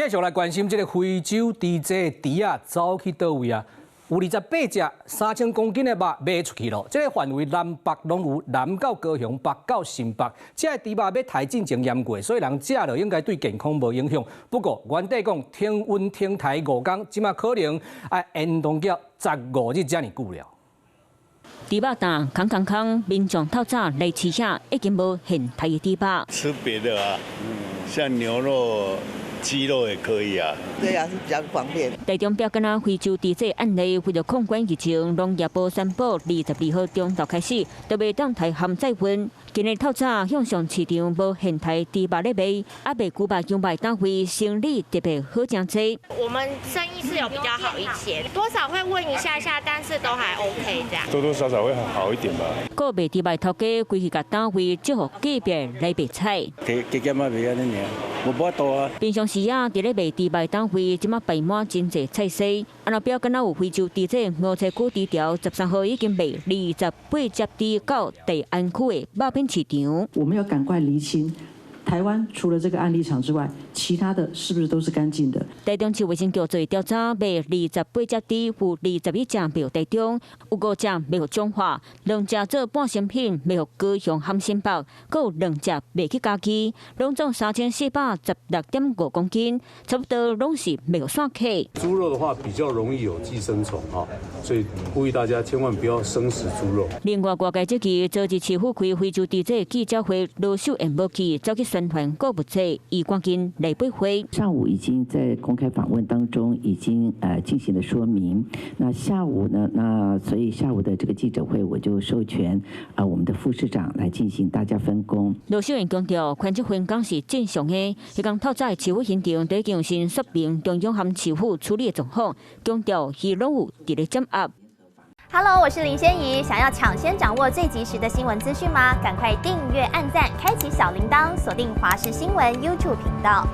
继续来关心这个非洲猪这猪啊，走去倒位啊？有28只3000公斤的肉卖出去了。这个范围南北拢有，南到高雄，北到新北。这个猪肉要太进前验过，所以人食了应该对健康无影响。不过原底讲停温停台5天，即马可能要延长到15日这么久了。猪肉蛋空，民众透早来吃下，已经无现台的猪肉。吃别的啊，像牛肉、鸡肉也可以啊。对啊，是比较方便。台中标杆非洲猪这案例，为了控管疫情，农业部宣布22号中昼开始，就袂当台含载运。今日透早向上市场无现台猪肉咧卖，阿袂古巴用卖单位生理特别好真济。我们生意是有比较好一些，多少会问一下，但是都还 OK 这样。多多少少会好一点吧。个卖猪肉头家规去甲单位祝福隔壁来卖菜。加减啊，袂安尼尔，无法度啊。平常时啊，伫咧卖猪肉单位，即马摆满真济菜色。按照标敢若有非洲猪这5菜股猪条13号已经卖28只猪到第安区的肉品市场。我们要赶快厘清。台湾除了这个案例场之外，其他的是不是都是干净的？台中市卫生局做调查，卖28只猪，有21只卖予台中，有5只卖予彰化，2只做半成品卖予高雄和新北，佮有2只卖去嘉义，拢总3416.5公斤，差不多拢是卖予散客。猪肉的话比较容易有寄生虫哈，所以呼吁大家千万不要生食猪肉。另外，外界这期昨日市府开非洲猪这记者会，罗秀燕无去走去宣传购物节，以赶紧来背会。上午已经在公开访问当中已经进行了说明。那下午呢？所以下午的这个记者会，我就授权我们的副市长来进行大家分工。罗秀燕强调，权责分工是正常的。迄讲透早市府现场，已经有先说明中央和市府处理的状况，强调伊拢有伫咧掌握。Hello， 我是林仙怡。想要抢先掌握最及时的新闻资讯吗？赶快订阅、按赞、开启小铃铛，锁定华视新闻 YouTube 频道。